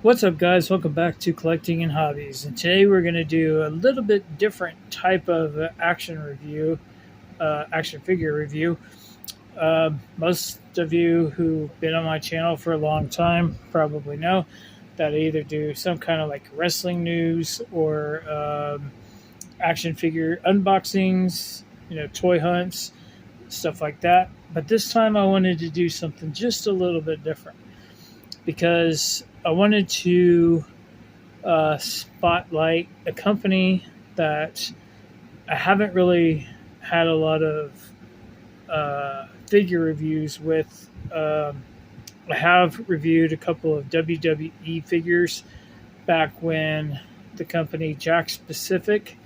What's up, guys? Welcome back to Collecting and Hobbies. And today we're going to do a little bit different type of action figure review. Most of you who've been on my channel for a long time probably know that I either do some kind of like wrestling news or action figure unboxings, toy hunts, stuff like that. But this time I wanted to do something just a little bit different because I wanted to spotlight a company that I haven't really had a lot of figure reviews with. I have reviewed a couple of WWE figures back when the company Jakks Pacific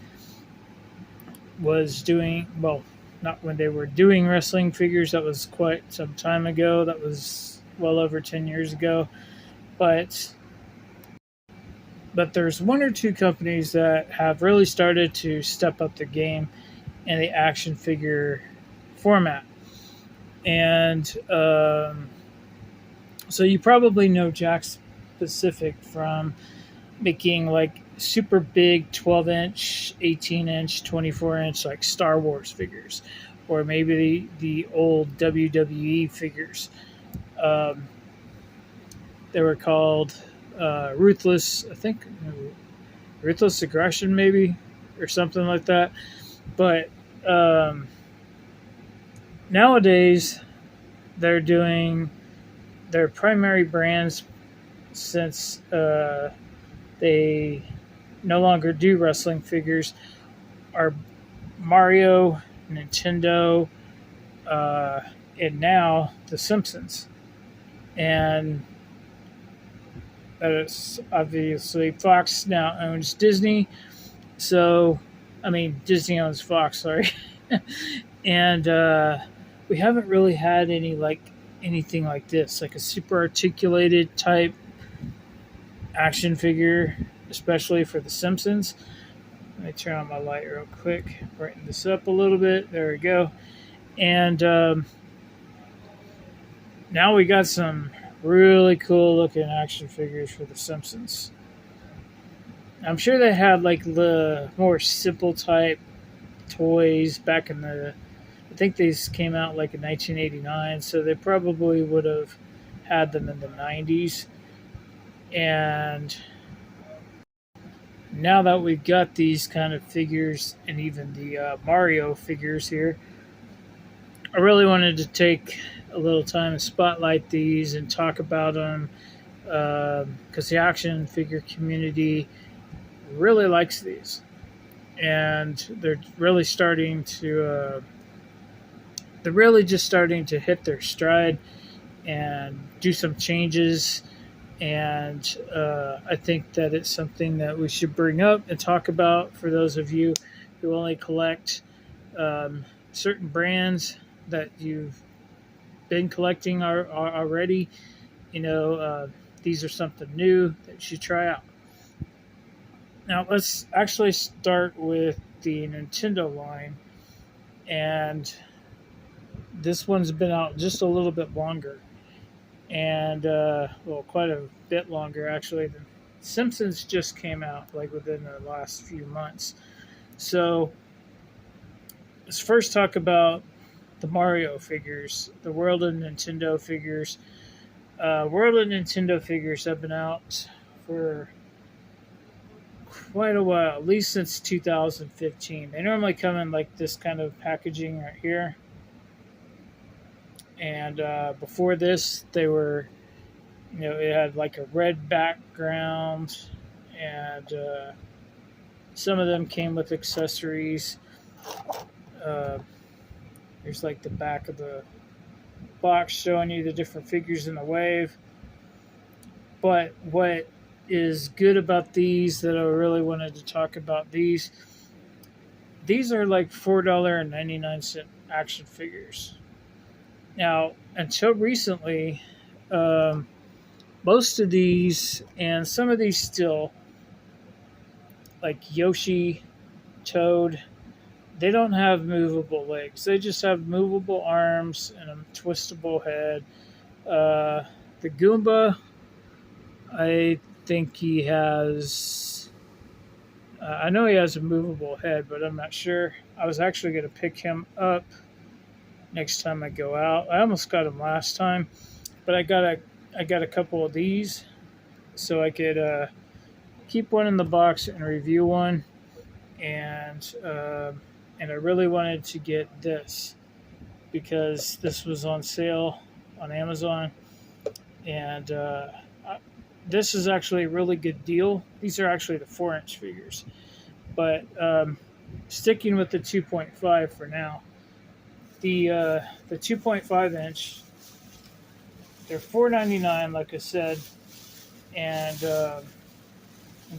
was doing, well, not when they were doing wrestling figures. That was quite some time ago. That was well over 10 years ago. But there's one or two companies that have really started to step up their game in the action figure format. And so you probably know Jakks Pacific from making like super big 12-inch, 18-inch, 24-inch like Star Wars figures, or maybe the old WWE figures. Um, they were called Ruthless, I think, Ruthless Aggression, maybe, or something like that. But nowadays, they're doing their primary brands since they no longer do wrestling figures are Mario, Nintendo, uh, and now the Simpsons. And it's obviously Fox now owns Disney. So, I mean, Disney owns Fox, sorry. And we haven't really had anything like this, like a super articulated type action figure, especially for The Simpsons. Let me turn on my light real quick, brighten this up a little bit. There we go. And now we got some really cool looking action figures for The Simpsons. I'm sure they had like the more simple type toys back in the. I think these came out like in 1989, so they probably would have had them in the 90s. And now that we've got these kind of figures and even the Mario figures here, I really wanted to take a little time and spotlight these and talk about them because the action figure community really likes these, and they're really just starting to hit their stride and do some changes. And I think that it's something that we should bring up and talk about for those of you who only collect certain brands that you've been collecting already. These are something new that you should try out. Now, let's actually start with the Nintendo line. And this one's been out just a little bit longer. And, quite a bit longer, actually. The Simpsons just came out, like, within the last few months. So, let's first talk about the Mario figures, the World of Nintendo figures. World of Nintendo figures have been out for quite a while, at least since 2015. They normally come in like this kind of packaging right here. And before this, they were, it had like a red background, and some of them came with accessories. Uh, Here's like the back of the box showing you the different figures in the wave. But what is good about these that I really wanted to talk about, these are like $4.99 action figures. Now, until recently, most of these and some of these still, like Yoshi, Toad, they don't have movable legs. They just have movable arms and a twistable head. The Goomba, I think he has. I know he has a movable head, but I'm not sure. I was actually going to pick him up next time I go out. I almost got him last time, but I got a couple of these, so I could keep one in the box and review one. And I really wanted to get this because this was on sale on Amazon, and this is actually a really good deal. These are actually the 4-inch figures, but sticking with the 2.5 for now. The 2.5 inch, they're $4.99, like I said, and I'm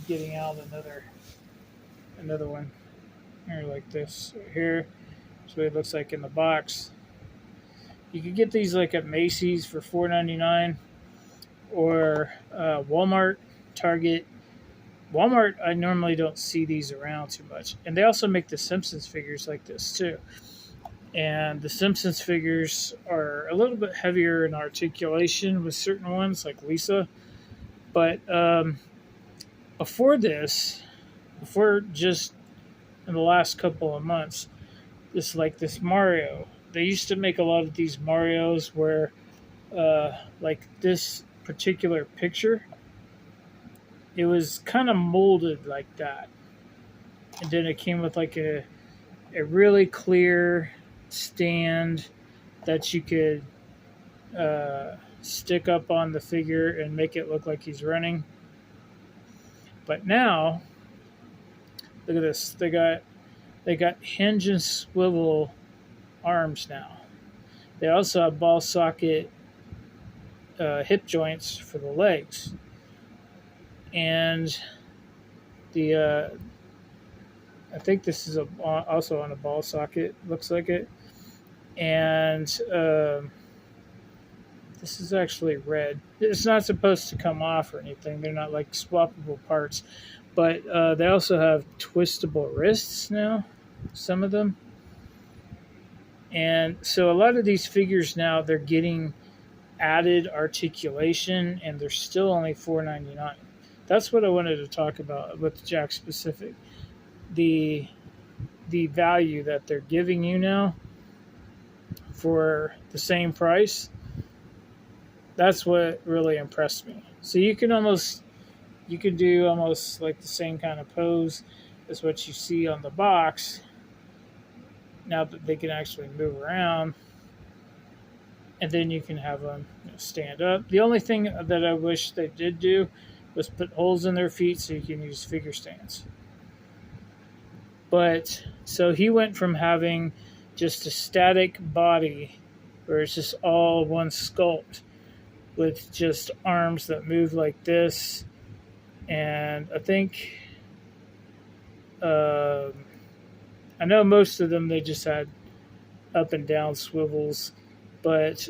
getting out another one here like this right here. That's what it looks like in the box. You could get these like at Macy's for $4.99 or Walmart, Target. Walmart, I normally don't see these around too much. And they also make the Simpsons figures like this too. And the Simpsons figures are a little bit heavier in articulation with certain ones, like Lisa. But before this, before just in the last couple of months, this Mario, they used to make a lot of these Marios where, like this particular picture, it was kind of molded like that, and then it came with like a really clear stand that you could stick up on the figure and make it look like he's running. But now, look at this. They got hinge and swivel arms now. They also have ball socket hip joints for the legs, and the I think this is also on a ball socket. Looks like it, and this is actually red. It's not supposed to come off or anything. They're not like swappable parts, but they also have twistable wrists now. Some of them. And so a lot of these figures now, they're getting added articulation, and they're still only $4.99. That's what I wanted to talk about with Jakks specific. The value that they're giving you now for the same price. That's what really impressed me. So you can do almost like the same kind of pose as what you see on the box. Now that they can actually move around, and then you can have them stand up. The only thing that I wish they did do was put holes in their feet so you can use figure stands. But so he went from having just a static body where it's just all one sculpt with just arms that move like this, and I think I know most of them they just had up and down swivels, but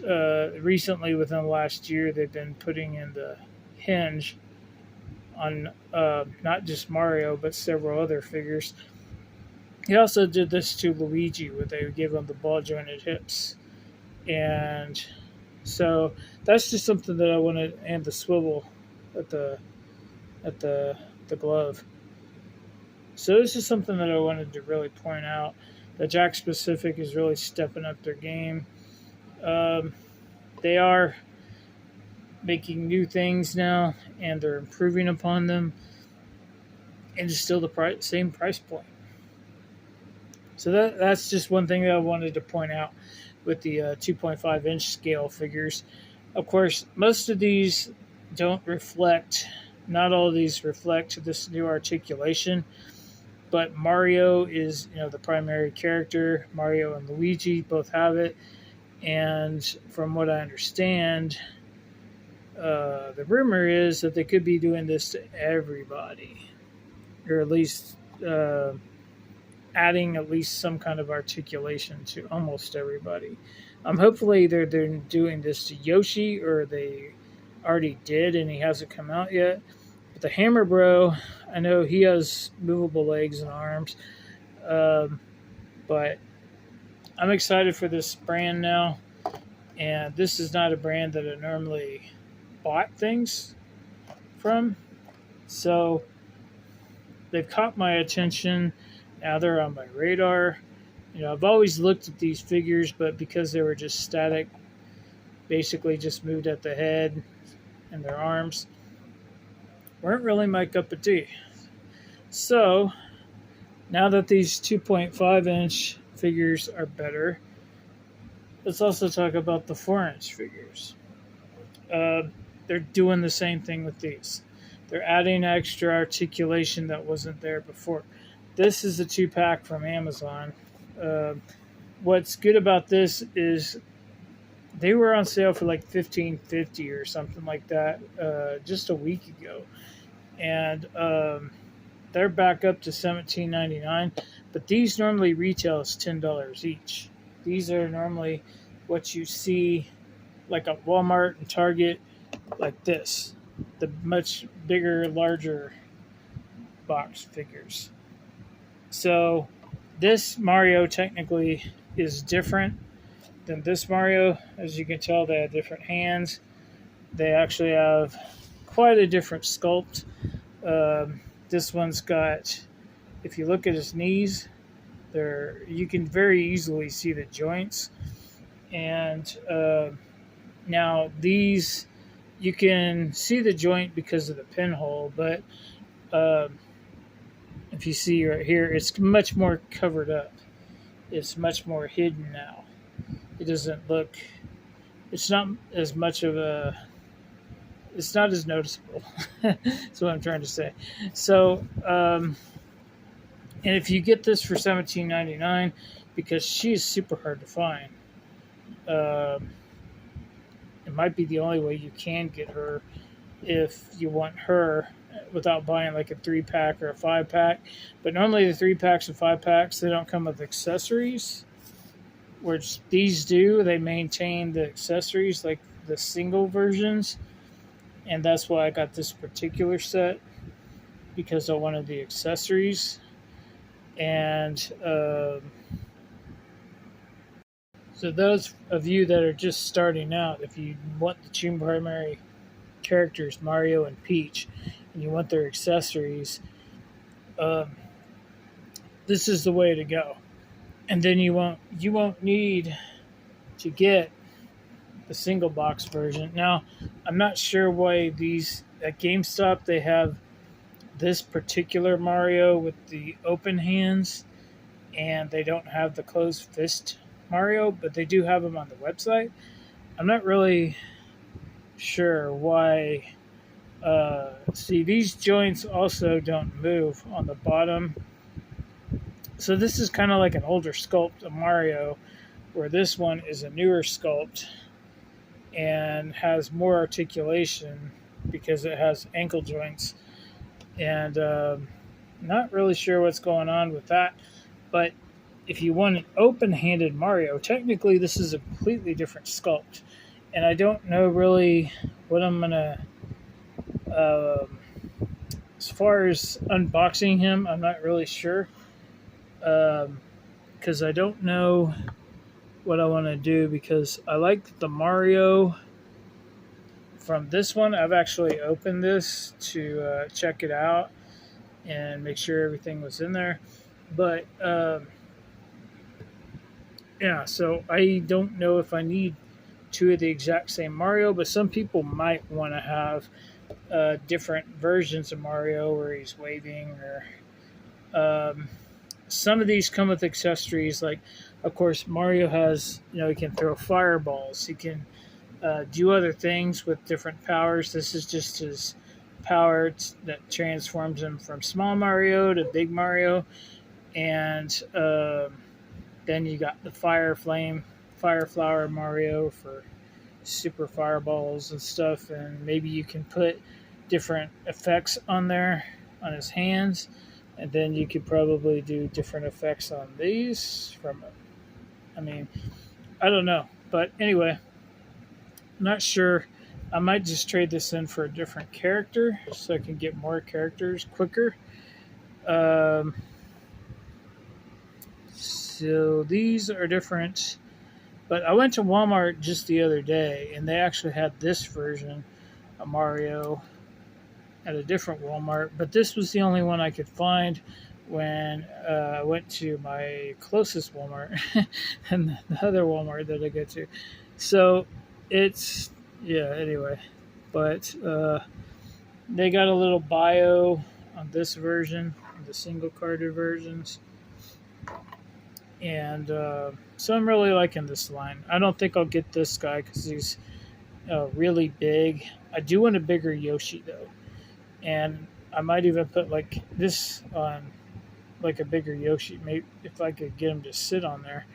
recently within the last year they've been putting in the hinge on not just Mario but several other figures. He also did this to Luigi where they gave him the ball jointed hips, and so that's just something that I wanted, and the swivel at the glove. So this is something that I wanted to really point out. That Jakks Pacific is really stepping up their game. They are making new things now, and they're improving upon them, and it's still the same price point. So that's just one thing that I wanted to point out with the 2.5 inch scale figures. Of course, most of these don't reflect. Not all of these reflect this new articulation. But Mario is, the primary character. Mario and Luigi both have it, and from what I understand, the rumor is that they could be doing this to everybody, or at least adding at least some kind of articulation to almost everybody. Hopefully, they're doing this to Yoshi, or they already did, and he hasn't come out yet. But the Hammer Bro, I know he has movable legs and arms, but I'm excited for this brand now. And this is not a brand that I normally bought things from, So they've caught my attention. Now they're on my radar. I've always looked at these figures, but because they were just static, basically just moved at the head and their arms, weren't really my cup of tea. So now that these 2.5-inch figures are better, let's also talk about the 4-inch figures. Uh, they're doing the same thing with these. They're adding extra articulation that wasn't there before. This is a 2-pack from Amazon. What's good about this is they were on sale for like $15.50 or something like that just a week ago, and they're back up to $17.99. But these normally retail as $10 each. These are normally what you see like at Walmart and Target, like this, the much bigger, larger box figures. So this Mario technically is different than this Mario. As you can tell, they have different hands. They actually have quite a different sculpt. This one's got, if you look at his knees, you can very easily see the joints. And now these, you can see the joint because of the pinhole, but if you see right here, it's much more covered up. It's much more hidden now. It doesn't look, it's not as much of a, it's not as noticeable. That's what I'm trying to say. So, and if you get this for $17.99, because she's super hard to find, it might be the only way you can get her if you want her without buying like a 3-pack or a 5-pack. But normally the 3-packs and 5-packs, they don't come with accessories, which these do. They maintain the accessories like the single versions, and that's why I got this particular set, because I wanted the accessories. And so those of you that are just starting out, if you want the two primary characters, Mario and Peach, and you want their accessories, this is the way to go. And then you won't need to get the single box version. Now, I'm not sure why these at GameStop they have this particular Mario with the open hands, and they don't have the closed fist Mario, but they do have them on the website. I'm not really sure why. See, these joints also don't move on the bottom. So this is kind of like an older sculpt of Mario, where this one is a newer sculpt and has more articulation because it has ankle joints. And not really sure what's going on with that. But if you want an open-handed Mario, technically this is a completely different sculpt. And I don't know really what I'm going to... as far as unboxing him, I'm not really sure. Because I don't know what I want to do, because I like the Mario from this one. I've actually opened this to check it out and make sure everything was in there. But yeah, so I don't know if I need two of the exact same Mario, but some people might want to have different versions of Mario where he's waving, or some of these come with accessories. Like, of course, Mario has, he can throw fireballs. He can do other things with different powers. This is just his power that transforms him from small Mario to big Mario. And then you got the fire flower Mario for super fireballs and stuff. And maybe you can put different effects on there on his hands. And then you could probably do different effects on these I don't know. But anyway, I'm not sure. I might just trade this in for a different character so I can get more characters quicker. So these are different. But I went to Walmart just the other day, and they actually had this version of Mario. at a different Walmart, but this was the only one I could find when I went to my closest Walmart and the other Walmart that I go to. So it's, yeah, anyway. But they got a little bio on this version, the single carded versions. And so I'm really liking this line. I don't think I'll get this guy because he's really big. I do want a bigger Yoshi though, and I might even put like this on like a bigger Yoshi. Maybe if I could get him to sit on there.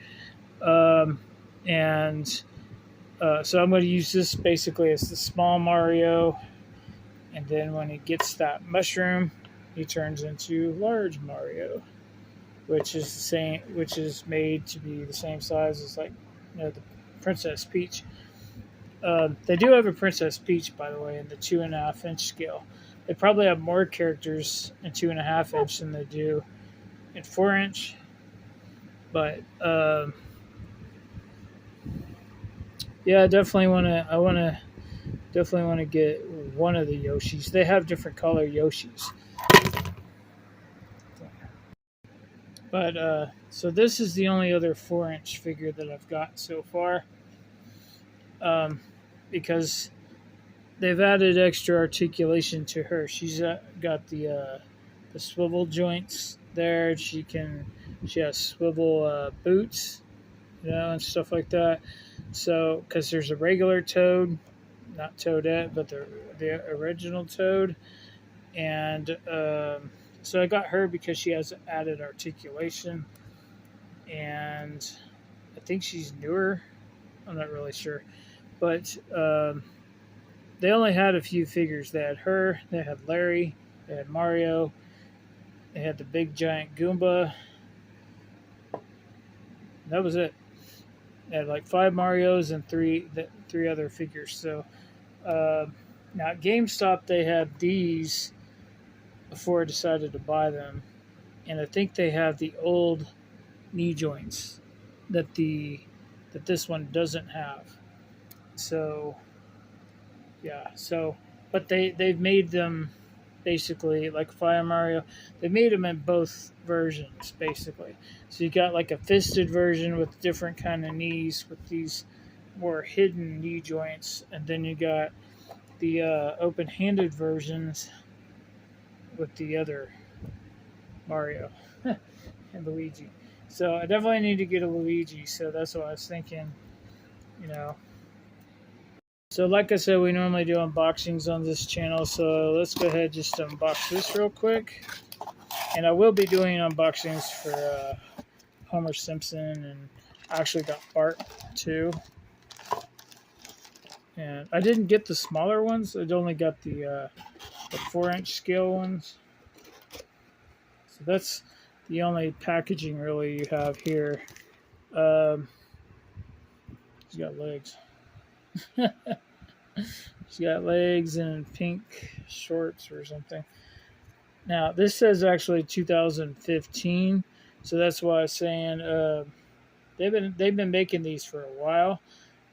And so I'm going to use this basically as the small Mario, and then when he gets that mushroom, he turns into large Mario, which is the same, which is made to be the same size as like the Princess Peach. They do have a Princess Peach, by the way, in the 2.5-inch scale. They probably have more characters in 2.5-inch than they do in 4-inch. But yeah, I definitely want to. I want to definitely want to get one of the Yoshis. They have different color Yoshis. But so this is the only other 4-inch figure that I've got so far, because they've added extra articulation to her. She's got the swivel joints there. She has swivel boots, and stuff like that. So because there's a regular Toad, not Toadette, but the original Toad, and so I got her because she has added articulation, and I think she's newer. I'm not really sure, but they only had a few figures. They had her, they had Larry, they had Mario, they had the big giant Goomba. That was it. They had like 5 Marios and three other figures. So now at GameStop they had these before I decided to buy them, and I think they have the old knee joints that this one doesn't have. So yeah, but they've made them basically like Fire Mario. They made them in both versions basically. So you got like a fisted version with different kind of knees with these more hidden knee joints, and then you got the open-handed versions with the other Mario and Luigi. So I definitely need to get a Luigi. So that's what I was thinking, So like I said, we normally do unboxings on this channel. So let's go ahead and just unbox this real quick. And I will be doing unboxings for Homer Simpson, and I actually got Bart too. And I didn't get the smaller ones. I only got the 4-inch scale ones. So that's the only packaging really you have here. He's got legs. She's got legs and pink shorts or something. Now this says actually 2015, so that's why I was saying they've been making these for a while,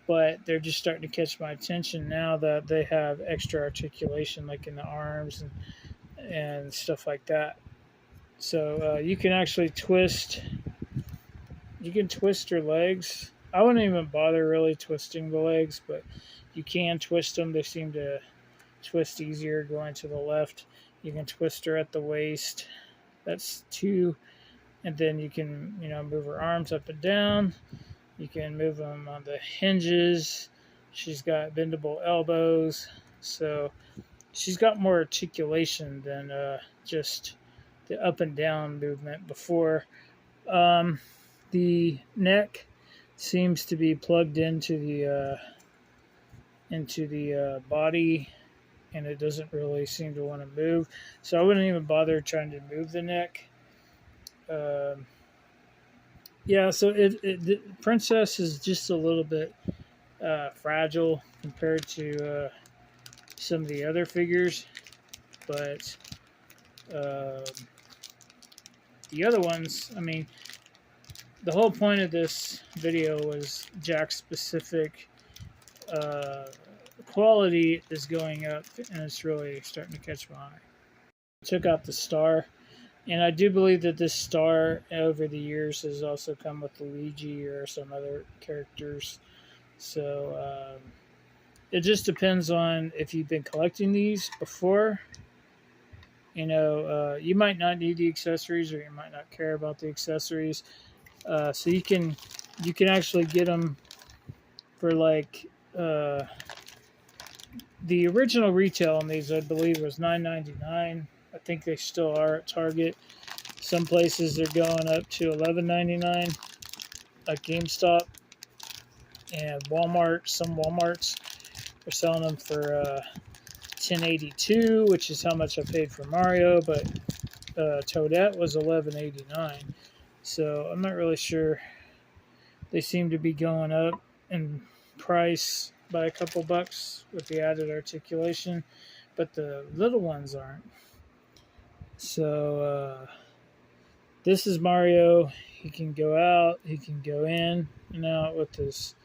but they're just starting to catch my attention now that they have extra articulation like in the arms and stuff like that. So you can actually twist. You can twist your legs. I wouldn't even bother really twisting the legs, but you can twist them. They seem to twist easier going to the left. You can twist her at the waist. That's 2. And then you can, move her arms up and down. You can move them on the hinges. She's got bendable elbows. So she's got more articulation than just the up and down movement before. The neck seems to be plugged into the body, and it doesn't really seem to want to move. So I wouldn't even bother trying to move the neck. Yeah, so the Princess is just a little bit fragile compared to some of the other figures, but the other ones, I mean, the whole point of this video was Jakks specific the quality is going up, and it's really starting to catch my eye. Took out the star, and I do believe that this star over the years has also come with Luigi or some other characters. So it just depends on if you've been collecting these before. You might not need the accessories, or you might not care about the accessories. So you can actually get them for like the original retail on these, I believe, was $9.99. I think they still are at Target. Some places they're going up to $11.99 at GameStop and Walmart. Some Walmarts are selling them for $10.82, which is how much I paid for Mario. But Toadette was $11.89. So I'm not really sure. They seem to be going up in price by a couple bucks with the added articulation, but the little ones aren't. So this is Mario. He can go out, he can go in and out with his,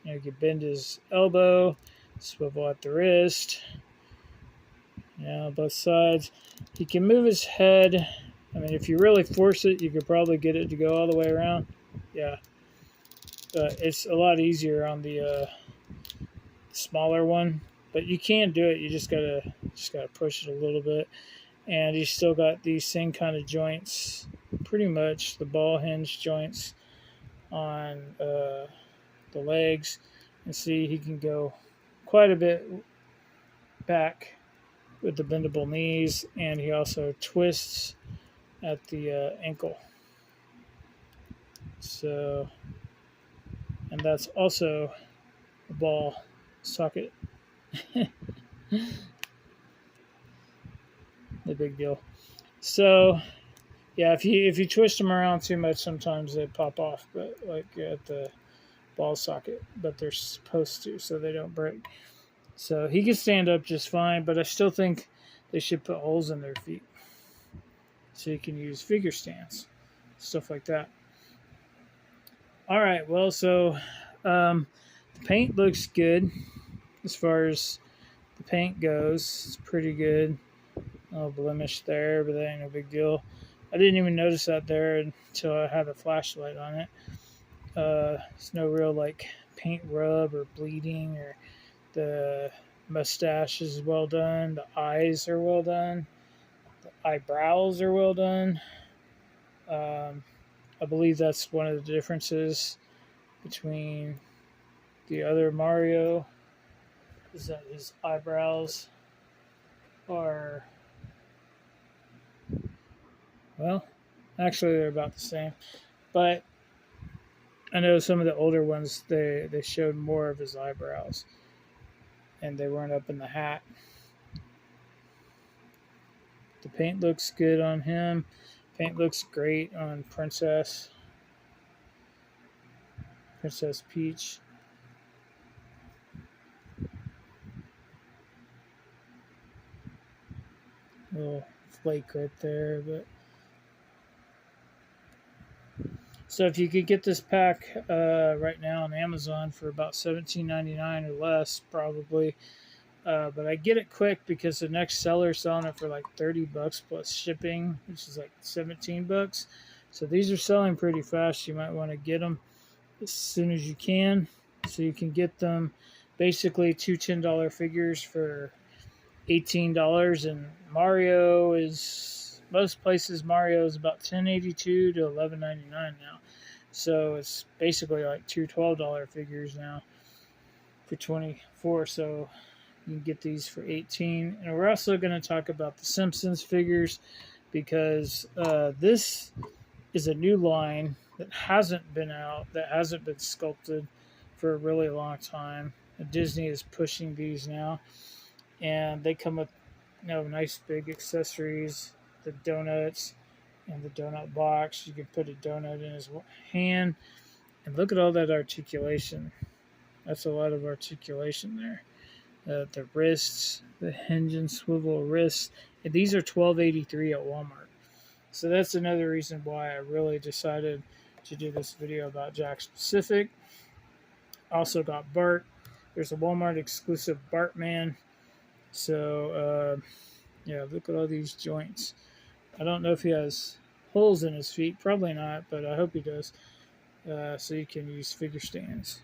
he can bend his elbow, swivel at the wrist, both sides. He can move his head. I mean, if you really force it, you could probably get it to go all the way around. Yeah. But it's a lot easier on the smaller one. But you can do it. You just gotta push it a little bit. And he's still got these same kind of joints, pretty much the ball hinge joints on the legs. And see, he can go quite a bit back with the bendable knees, and he also twists at the ankle. So, and that's also a ball socket. The big deal. So, yeah, if you twist them around too much, sometimes they pop off, but like at the ball socket. But they're supposed to, so they don't break. So he can stand up just fine, but I still think they should put holes in their feet so you can use figure stands, stuff like that. All right, well, so the paint looks good as far as the paint goes. It's pretty good. A little blemish there, but that ain't no big deal. I didn't even notice that there until I had a flashlight on it. There's no real like paint rub or bleeding, or the mustache is well done. The eyes are well done. The eyebrows are well done. I believe that's one of the differences between the other Mario, is that his eyebrows are, well, actually they're about the same. But I know some of the older ones, they showed more of his eyebrows, and they weren't up in the hat. The paint looks good on him. Paint looks great on Princess Peach. Little flake right there, but so if you could get this pack right now on Amazon for about $17.99 or less, probably. But I get it quick because the next seller is selling it for like $30 plus shipping, which is like $17. So these are selling pretty fast. You might want to get them as soon as you can, so you can get them. Basically, two $10 figures for $18, and Mario is, most places Mario is about $10.82 to $11.99 now. So it's basically like two $12 figures now for 24. So you can get these for 18. And we're also going to talk about the Simpsons figures, because this is a new line that hasn't been out, that hasn't been sculpted for a really long time. And Disney is pushing these now, and they come with nice big accessories, the donuts and the donut box. You can put a donut in his hand, and look at all that articulation. That's a lot of articulation there. The wrists, the hinge and swivel wrists, and these are $12.83 at Walmart. So that's another reason why I really decided to do this video about Jakks Pacific. Also got Bart. There's a Walmart exclusive Bartman. So yeah, look at all these joints. I don't know if he has holes in his feet. Probably not, but I hope he does. So you can use figure stands.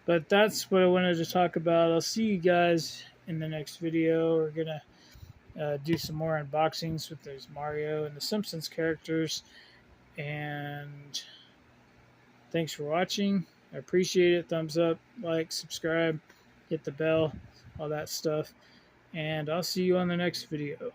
But that's what I wanted to talk about. I'll see you guys in the next video. We're gonna do some more unboxings with those Mario and the Simpsons characters. And thanks for watching. I appreciate it. Thumbs up, like, subscribe, hit the bell, all that stuff. And I'll see you on the next video.